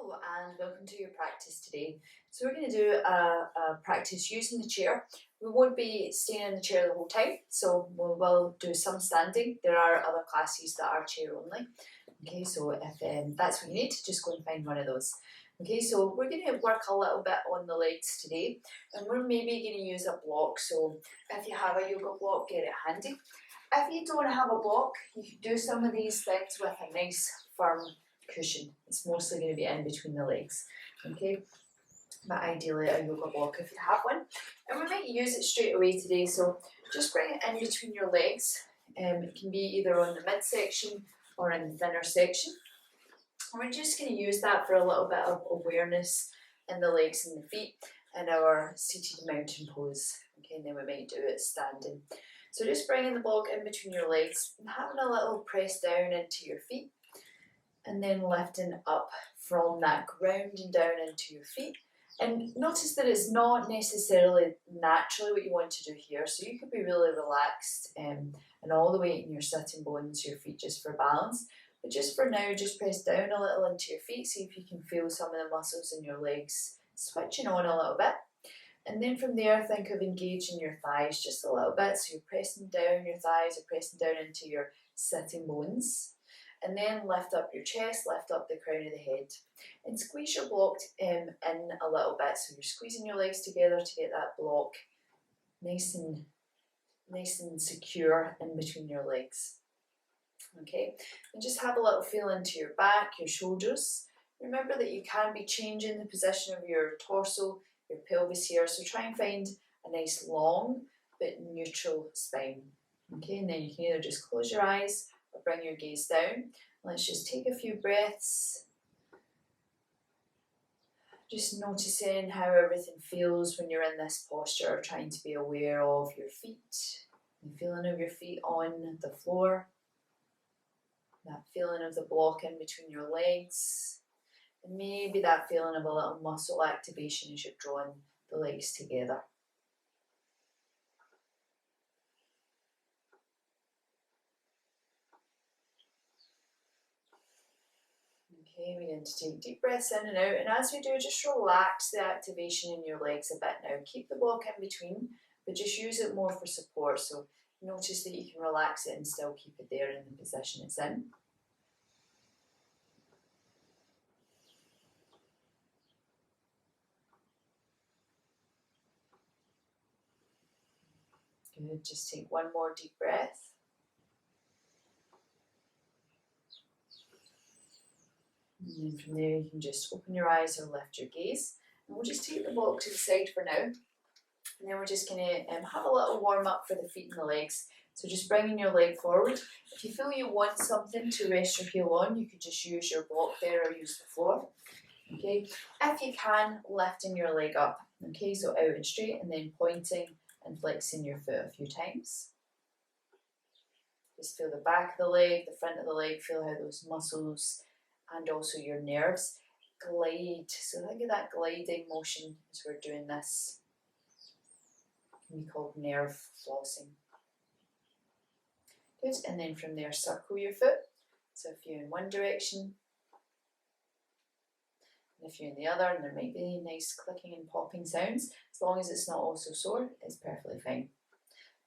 Hello and welcome to your practice today. So we're going to do a practice using the chair. We won't be staying in the chair the whole time, so we will do some standing. There are other classes that are chair only. Okay, so if that's what you need, just go and find one of those. Okay, so we're going to work a little bit on the legs today, and we're maybe going to use a block. So if you have a yoga block, get it handy. If you don't have a block, you can do some of these things with a nice firm cushion. It's mostly going to be in between the legs, okay? But ideally a yoga block if you have one. And we might use it straight away today, so just bring it in between your legs. It can be either on the midsection or in the thinner section. And we're just going to use that for a little bit of awareness in the legs and the feet in our seated mountain pose. Okay, and then we might do it standing. So just bringing the block in between your legs and having a little press down into your feet. And then lifting up from that, grounding down into your feet. And notice that it's not necessarily naturally what you want to do here. So you could be really relaxed and all the way in your sitting bones, your feet just for balance. But just for now, just press down a little into your feet. See if you can feel some of the muscles in your legs switching on a little bit. And then from there, think of engaging your thighs just a little bit. So you're pressing down your thighs or pressing down into your sitting bones. And then lift up your chest, lift up the crown of the head. And squeeze your block in a little bit. So you're squeezing your legs together to get that block nice and secure in between your legs. Okay, and just have a little feel into your back, your shoulders. Remember that you can be changing the position of your torso, your pelvis here. So try and find a nice long but neutral spine. Okay, and then you can either just close your eyes or bring your gaze down. Let's just take a few breaths. Just noticing how everything feels when you're in this posture, trying to be aware of your feet, the feeling of your feet on the floor, that feeling of the block in between your legs, and maybe that feeling of a little muscle activation as you're drawing the legs together. Okay, begin to take deep breaths in and out, and as you do, just relax the activation in your legs a bit now. Keep the block in between, but just use it more for support. So notice that you can relax it and still keep it there in the position it's in. Good, just take one more deep breath. And then from there you can just open your eyes or lift your gaze. And we'll just take the block to the side for now. And then we're just going to have a little warm up for the feet and the legs. So just bringing your leg forward. If you feel you want something to rest your heel on, you could just use your block there or use the floor. Okay, if you can, lifting your leg up. Okay, so out and straight and then pointing and flexing your foot a few times. Just feel the back of the leg, the front of the leg, feel how those muscles and also your nerves glide. So think of that gliding motion as we're doing this. It can be called nerve flossing. Good, and then from there circle your foot. So if you're in one direction, and if you're in the other, and there might be nice clicking and popping sounds, as long as it's not also sore, it's perfectly fine.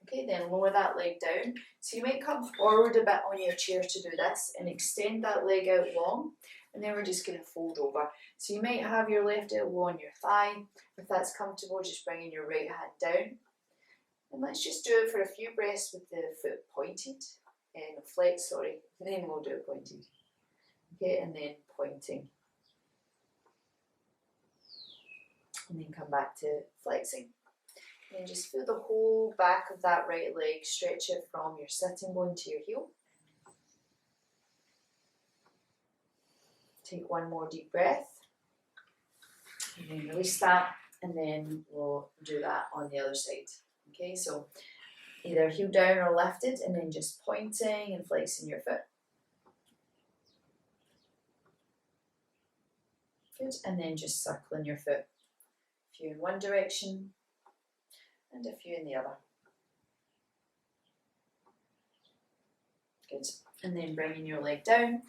Okay, then lower that leg down. So you might come forward a bit on your chair to do this and extend that leg out long, and then we're just going to fold over. So you might have your left elbow on your thigh. If that's comfortable, just bringing your right hand down. And let's just do it for a few breaths with the foot pointed, and flex, sorry, and then we'll do it pointed. Okay, and then pointing. And then come back to flexing. And just feel the whole back of that right leg, stretch it from your sitting bone to your heel. Take one more deep breath. And then release that, and then we'll do that on the other side. Okay, so either heel down or lifted, and then just pointing and flexing your foot. Good, and then just circling your foot. A few in one direction, and a few in the other. Good, and then bringing your leg down,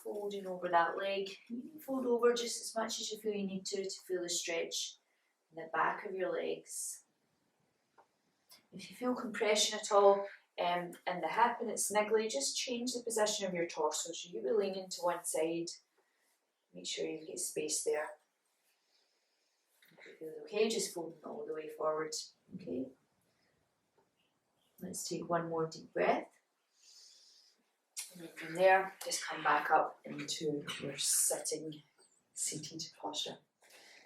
folding over that leg. You can fold over just as much as you feel you need to feel the stretch in the back of your legs. If you feel compression at all in the hip and it's niggly, just change the position of your torso. So you be leaning to one side. Make sure you get space there. If it feels okay, just folding all the way forward. Okay. Let's take one more deep breath. And then from there, just come back up into your seated posture.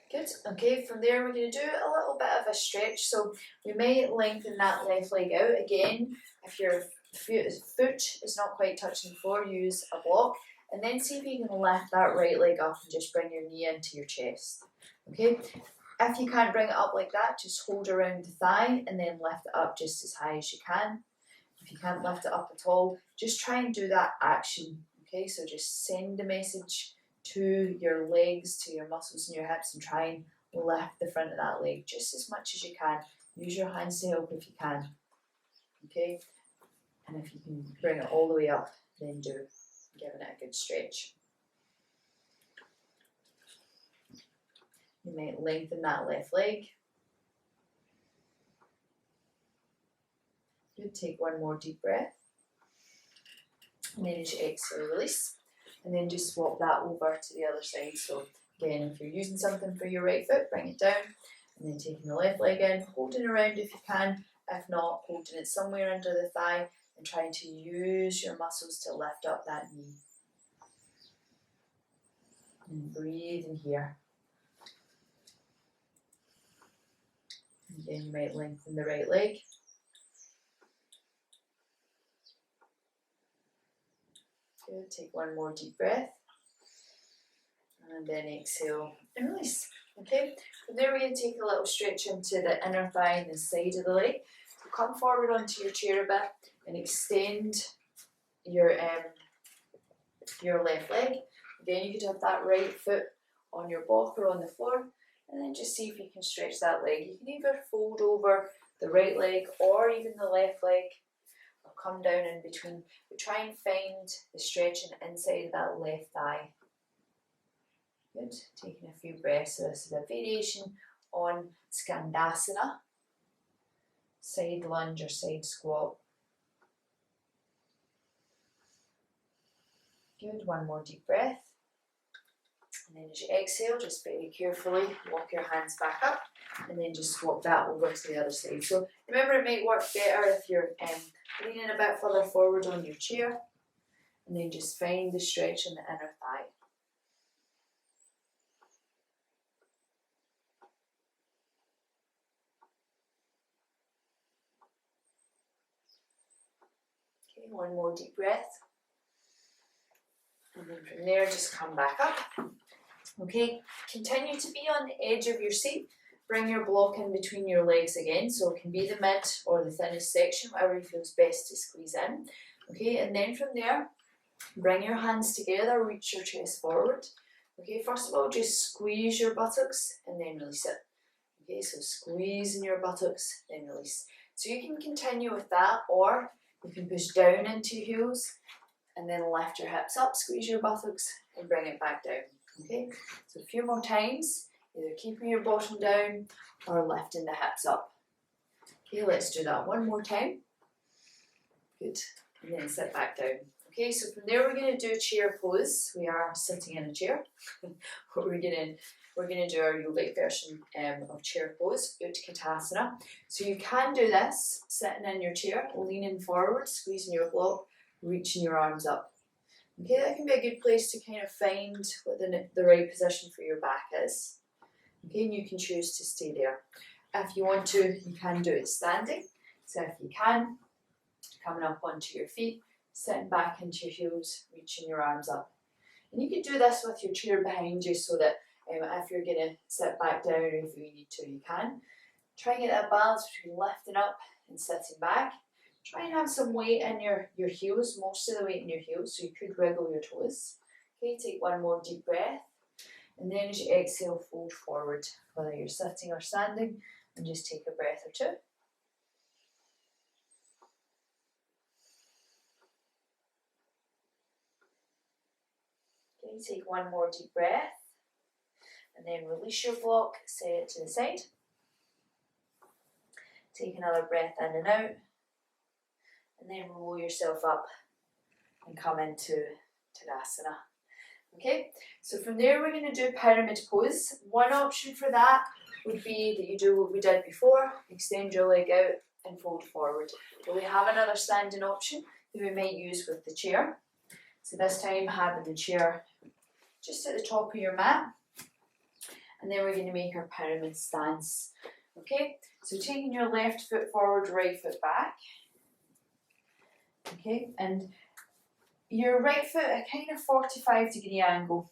Good. Okay, from there we're going to do a little bit of a stretch. So we may lengthen that left leg out. Again, if your foot is not quite touching the floor, use a block. And then see if you can lift that right leg up and just bring your knee into your chest. Okay? If you can't bring it up like that, just hold around the thigh and then lift it up just as high as you can. If you can't lift it up at all, just try and do that action. Okay, so just send the message to your legs, to your muscles in your hips, and try and lift the front of that leg just as much as you can. Use your hands to help if you can. Okay, and if you can bring it all the way up, then do. Giving it a good stretch. You might lengthen that left leg. Good, take one more deep breath. And then as you exhale, release. And then just swap that over to the other side. So again, if you're using something for your right foot, bring it down. And then taking the left leg in, holding around if you can. If not, holding it somewhere under the thigh and trying to use your muscles to lift up that knee. And breathe in here. Again, you might lengthen the right leg. Good, take one more deep breath. And then exhale and release. Okay, from there we're going to take a little stretch into the inner thigh and the side of the leg. So come forward onto your chair a bit and extend your left leg. Again, you could have that right foot on your block or on the floor, and then just see if you can stretch that leg. You can either fold over the right leg or even the left leg, or come down in between, but try and find the stretching inside of that left thigh. Good, taking a few breaths. So this is a variation on Skandasana, side lunge or side squat. Good, one more deep breath. And then as you exhale, just very carefully walk your hands back up and then just swap that over to the other side. So remember, it might work better if you're leaning a bit further forward on your chair, and then just find the stretch in the inner thigh. Okay, one more deep breath. And then from there, just come back up. Okay, continue to be on the edge of your seat. Bring your block in between your legs again, so it can be the mid or the thinnest section, whatever feels best to squeeze in. Okay, and then from there, bring your hands together, reach your chest forward. Okay, first of all, just squeeze your buttocks and then release it. Okay, so squeezing your buttocks, then release. So you can continue with that, or you can push down into your heels and then lift your hips up, squeeze your buttocks and bring it back down. Okay, so a few more times, either keeping your bottom down or lifting the hips up. Okay, let's do that one more time. Good, and then sit back down. Okay, so from there we're going to do a chair pose. We are sitting in a chair. We're going to do our yogic version of chair pose, Utkatasana. So you can do this sitting in your chair, leaning forward, squeezing your block, reaching your arms up. Okay, that can be a good place to kind of find what the right position for your back is. Okay, and you can choose to stay there. If you want to, you can do it standing. So if you can, coming up onto your feet, sitting back into your heels, reaching your arms up. And you can do this with your chair behind you, so that if you're going to sit back down or if you need to, you can. Try and get that balance between lifting up and sitting back. Try and have some weight in your heels, most of the weight in your heels, so you could wriggle your toes. Okay, take one more deep breath. And then as you exhale, fold forward, whether you're sitting or standing, and just take a breath or two. Okay, take one more deep breath and then release your block, set it to the side. Take another breath in and out and then roll yourself up and come into Tadasana. Okay, so from there we're going to do pyramid pose. One option for that would be that you do what we did before, extend your leg out and fold forward. But we have another standing option that we may use with the chair. So this time having the chair just at the top of your mat, and then we're going to make our pyramid stance. Okay, so taking your left foot forward, right foot back. Okay, and your right foot at kind of 45-degree angle.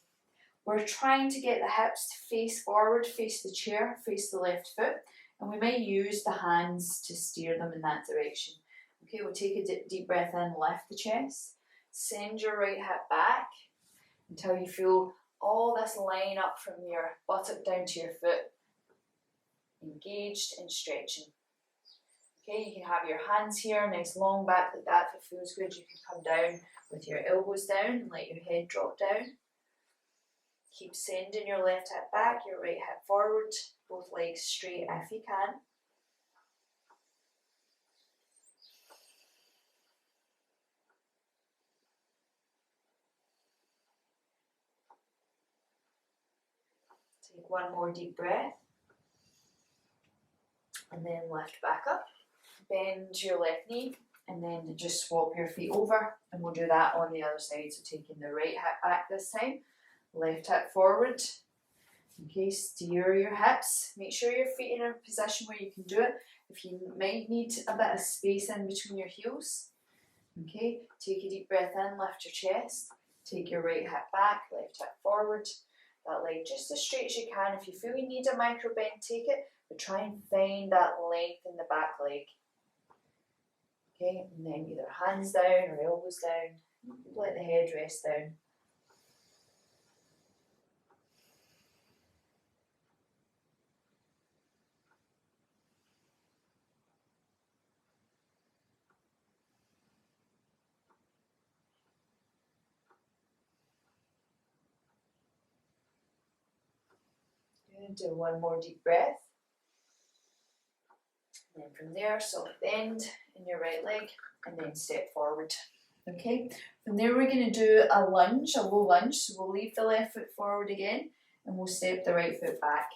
We're trying to get the hips to face forward, face the chair, face the left foot, and we might use the hands to steer them in that direction. Okay, we'll take a deep breath in, lift the chest, send your right hip back until you feel all this line up from your buttock down to your foot, engaged and stretching. Okay, you can have your hands here, nice long back like that. If it feels good, you can come down with your elbows down and let your head drop down. Keep sending your left hip back, your right hip forward, both legs straight if you can. Take one more deep breath and then lift back up. Bend your left knee and then just swap your feet over, and we'll do that on the other side. So taking the right hip back this time, left hip forward. Okay, steer your hips. Make sure your feet in a position where you can do it. If you might need a bit of space in between your heels. Okay, take a deep breath in, lift your chest. Take your right hip back, left hip forward. That leg just as straight as you can. If you feel you need a micro bend, take it, but try and find that length in the back leg. Okay, and then either hands down or elbows down. Let the head rest down. Do one more deep breath. And then from there, soft bend in your right leg and then step forward. Okay, from there we're going to do a lunge, a low lunge. So we'll leave the left foot forward again and we'll step the right foot back.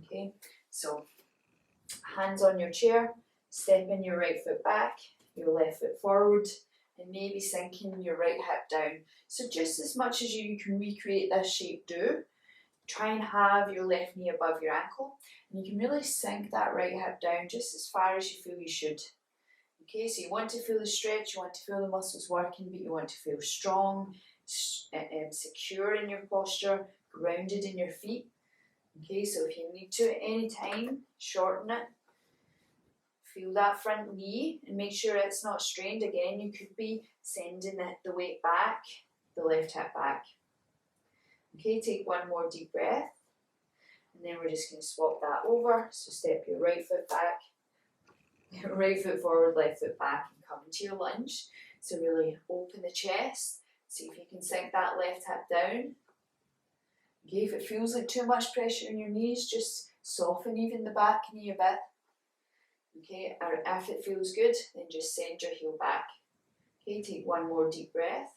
Okay, so hands on your chair, stepping your right foot back, your left foot forward, and maybe sinking your right hip down. So just as much as you can recreate this shape, do. Try and have your left knee above your ankle, and you can really sink that right hip down just as far as you feel you should. Okay, so you want to feel the stretch, you want to feel the muscles working, but you want to feel strong, secure in your posture, grounded in your feet. Okay, so if you need to at any time, shorten it. Feel that front knee and make sure it's not strained. Again, you could be sending the weight back, the left hip back. Okay, take one more deep breath, and then we're just going to swap that over. So step your right foot back, right foot forward, left foot back, and come into your lunge. So really open the chest, see if you can sink that left hip down. Okay, if it feels like too much pressure in your knees, just soften even the back knee a bit. Okay, or if it feels good, then just send your heel back. Okay, take one more deep breath.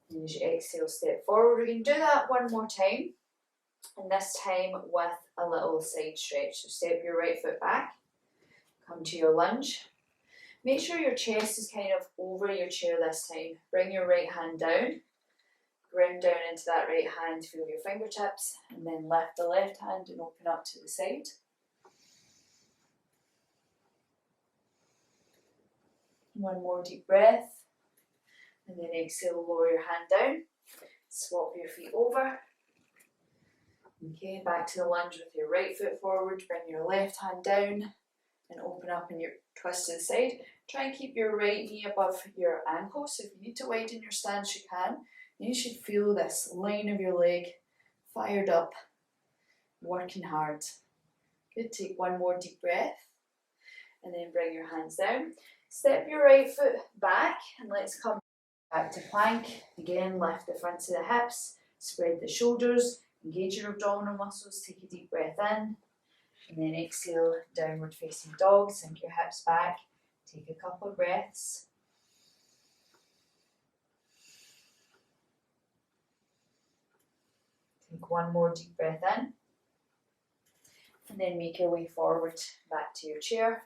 And as you exhale, step forward. We're going to do that one more time, and this time with a little side stretch. So step your right foot back, come to your lunge. Make sure your chest is kind of over your chair this time. Bring your right hand down, ground down into that right hand, feel your fingertips, and then lift the left hand and open up to the side. One more deep breath. And then exhale, lower your hand down, swap your feet over. Okay, back to the lunge with your right foot forward, bring your left hand down and open up in your twist to the side. Try and keep your right knee above your ankle, so if you need to widen your stance, you can. You should feel this line of your leg fired up, working hard. Good, take one more deep breath and then bring your hands down. Step your right foot back and let's come Back to plank. Again, lift the fronts of the hips, spread the shoulders, engage your abdominal muscles, take a deep breath in, and then exhale, downward facing dog, sink your hips back, take a couple of breaths. Take one more deep breath in, and then make your way forward back to your chair,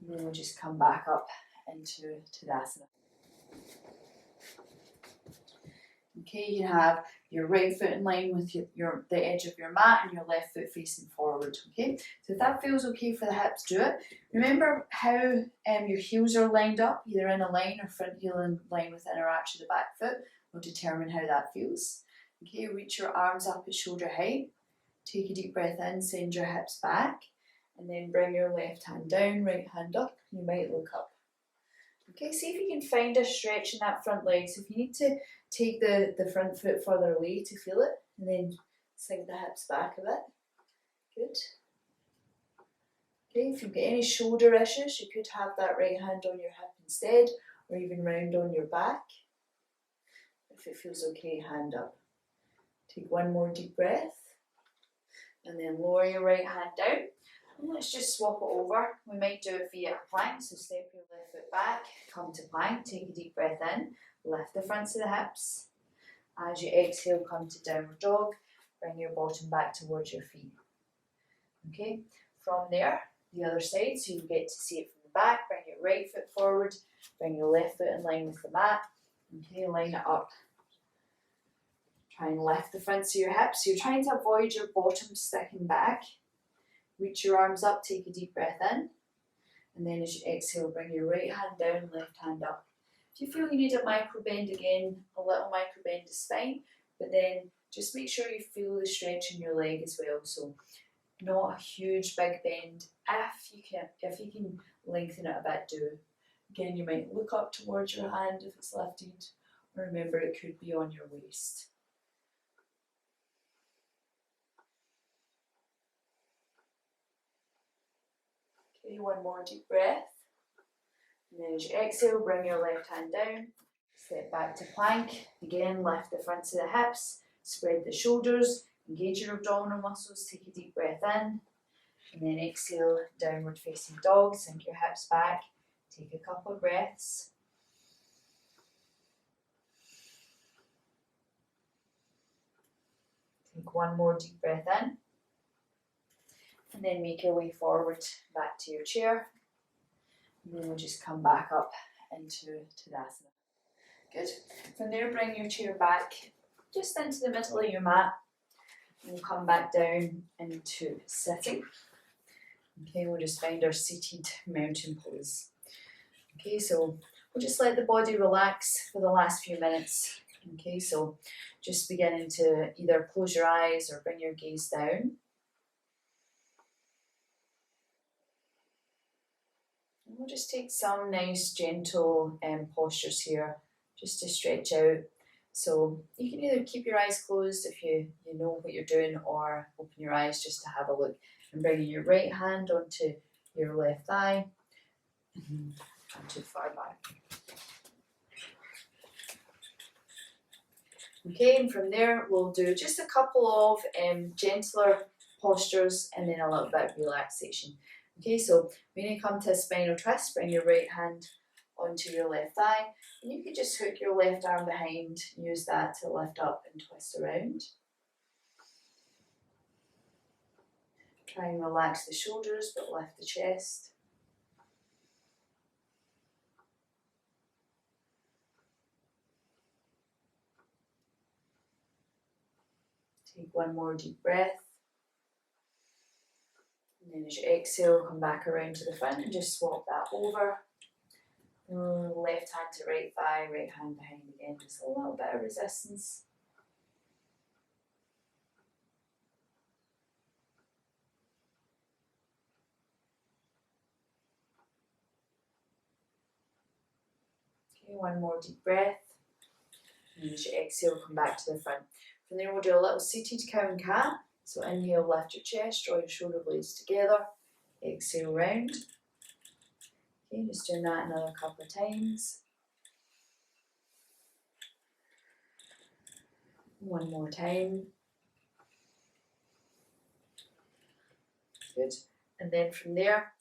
and then we'll just come back up into Tadasana. Okay, you can have your right foot in line with the edge of your mat and your left foot facing forward. Okay, so if that feels okay for the hips, do it. Remember how your heels are lined up, either in a line or front heel in line with the inner arch of the back foot will determine how that feels. Okay, reach your arms up at shoulder height. Take a deep breath in, send your hips back, and then bring your left hand down, right hand up. You might look up. Okay, see if you can find a stretch in that front leg. So if you need to take the front foot further away to feel it, and then sink the hips back a bit. Good. Okay, if you've got any shoulder issues, you could have that right hand on your hip instead, or even round on your back. If it feels okay, hand up. Take one more deep breath, and then lower your right hand down. And let's just swap it over. We might do it via a plank, so step your left foot back, come to plank, take a deep breath in, lift the fronts of the hips. As you exhale, come to downward dog, bring your bottom back towards your feet. Okay, from there, the other side, so you get to see it from the back, bring your right foot forward, bring your left foot in line with the mat. Okay, line it up. Try and lift the fronts of your hips. So you're trying to avoid your bottom sticking back. Reach your arms up, take a deep breath in, and then as you exhale, bring your right hand down, left hand up. If you feel you need a micro bend again, a little micro bend is fine, but then just make sure you feel the stretch in your leg as well. So not a huge big bend. If you can lengthen it a bit, do. Again, you might look up towards your hand if it's lifted, or remember it could be on your waist. Okay, one more deep breath. And then as you exhale, bring your left hand down, step back to plank. Again, lift the fronts of the hips, spread the shoulders, engage your abdominal muscles, take a deep breath in, and then exhale, downward facing dog, sink your hips back, take a couple of breaths. Take one more deep breath in, and then make your way forward back to your chair. And then we'll just come back up into Tadasana. Good. From there, bring your chair back just into the middle of your mat. And we'll come back down into sitting. Okay, we'll just find our seated mountain pose. Okay, so we'll just let the body relax for the last few minutes. Okay, so just beginning to either close your eyes or bring your gaze down. And we'll just take some nice gentle postures here just to stretch out. So you can either keep your eyes closed if you know what you're doing, or open your eyes just to have a look. And bringing your right hand onto your left thigh, not too far back. Okay, and from there we'll do just a couple of gentler postures and then a little bit of relaxation. Okay, so when you come to a spinal twist, bring your right hand onto your left thigh, and you can just hook your left arm behind, use that to lift up and twist around. Try and relax the shoulders but lift the chest. Take one more deep breath. And then as you exhale, come back around to the front and just swap that over. Left hand to right thigh, right hand behind again, just a little bit of resistance. Okay, one more deep breath. And as you exhale, come back to the front. From there, we'll do a little seated cow and cat. So inhale, lift your chest, draw your shoulder blades together. Exhale, round. Okay, just doing that another couple of times. One more time. Good. And then from there,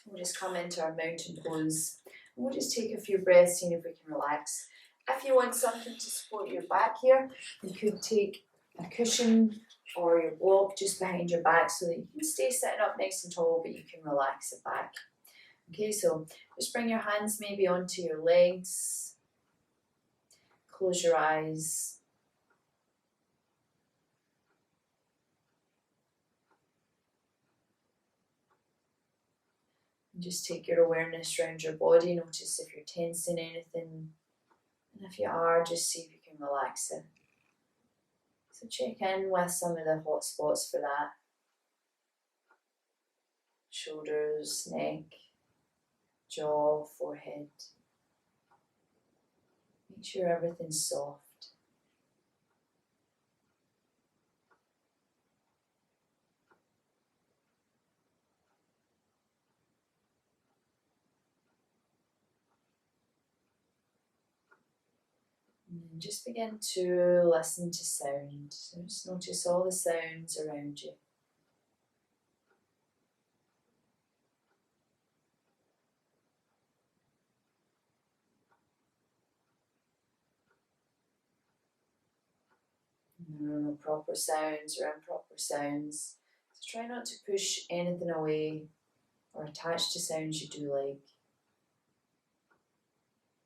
we'll just come into our mountain pose. We'll just take a few breaths, seeing if we can relax. If you want something to support your back here, you could take a cushion or your block just behind your back so that you can stay sitting up nice and tall, but you can relax it back. Okay, so just bring your hands maybe onto your legs. Close your eyes. And just take your awareness around your body. Notice if you're tensing anything. And if you are, just see if you can relax it. So check in with some of the hot spots for that. Shoulders, neck, jaw, forehead. Make sure everything's soft. And then just begin to listen to sound. So just notice all the sounds around you. There are no proper sounds or improper sounds. So try not to push anything away or attach to sounds you do like.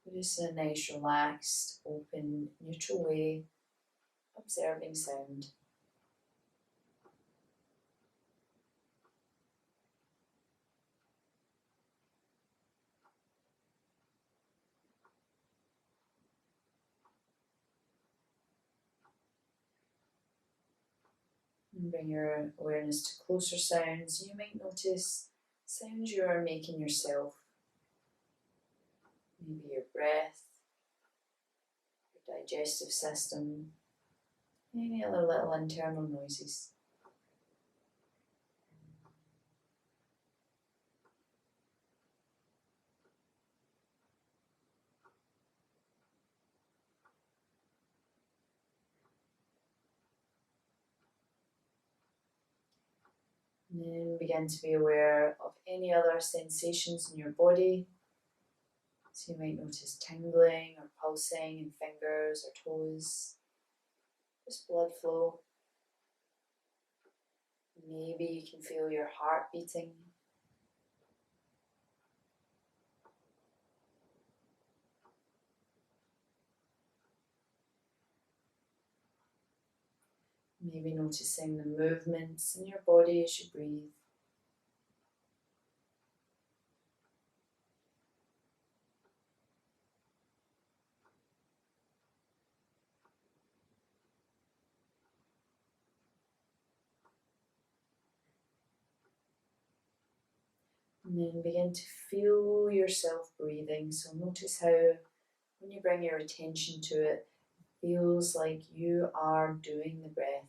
But just in a nice, relaxed, open, neutral way, observing sound. And bring your awareness to closer sounds. You might notice sounds you are making yourself. Maybe your breath, your digestive system, any other little internal noises. And then begin to be aware of any other sensations in your body. So you might notice tingling or pulsing in fingers or toes, just blood flow. Maybe you can feel your heart beating. Maybe noticing the movements in your body as you breathe. And then begin to feel yourself breathing. So notice how when you bring your attention to it, it feels like you are doing the breath.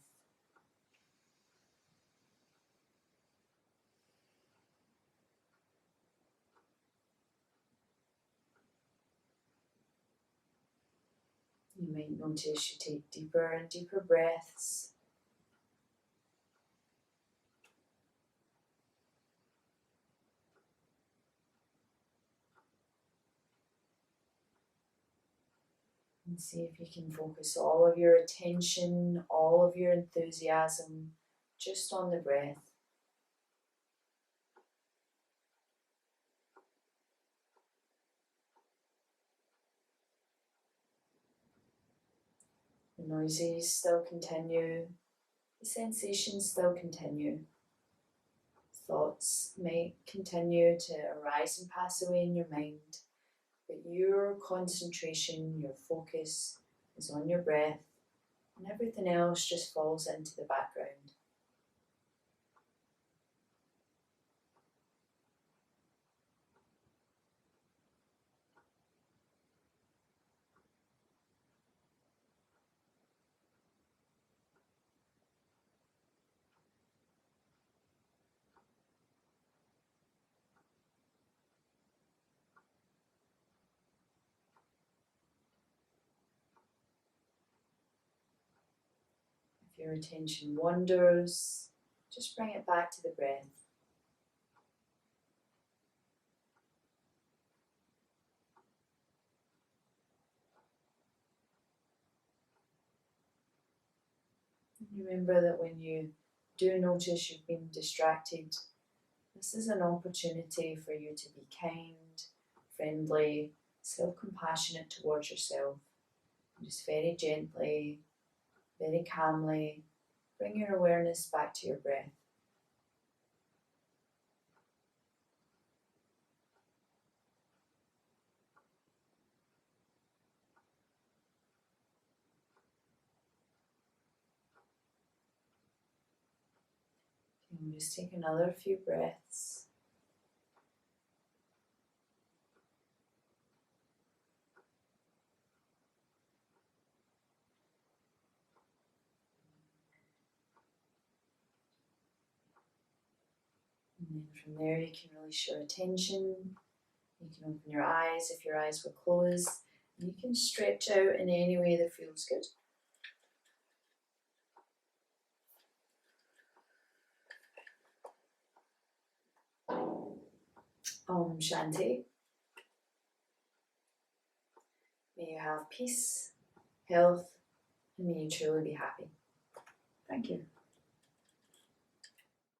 You might notice you take deeper and deeper breaths. And see if you can focus all of your attention, all of your enthusiasm just on the breath. The noises still continue, the sensations still continue. Thoughts may continue to arise and pass away in your mind, but your concentration, your focus is on your breath, and everything else just falls into the background. If your attention wanders, just bring it back to the breath. Remember that when you do notice you've been distracted, this is an opportunity for you to be kind, friendly, self-compassionate towards yourself. And just very gently, very calmly, bring your awareness back to your breath. And just take another few breaths. And then from there you can release your attention. You can open your eyes if your eyes were closed. And you can stretch out in any way that feels good. Om Shanti. May you have peace, health, and may you truly be happy. Thank you.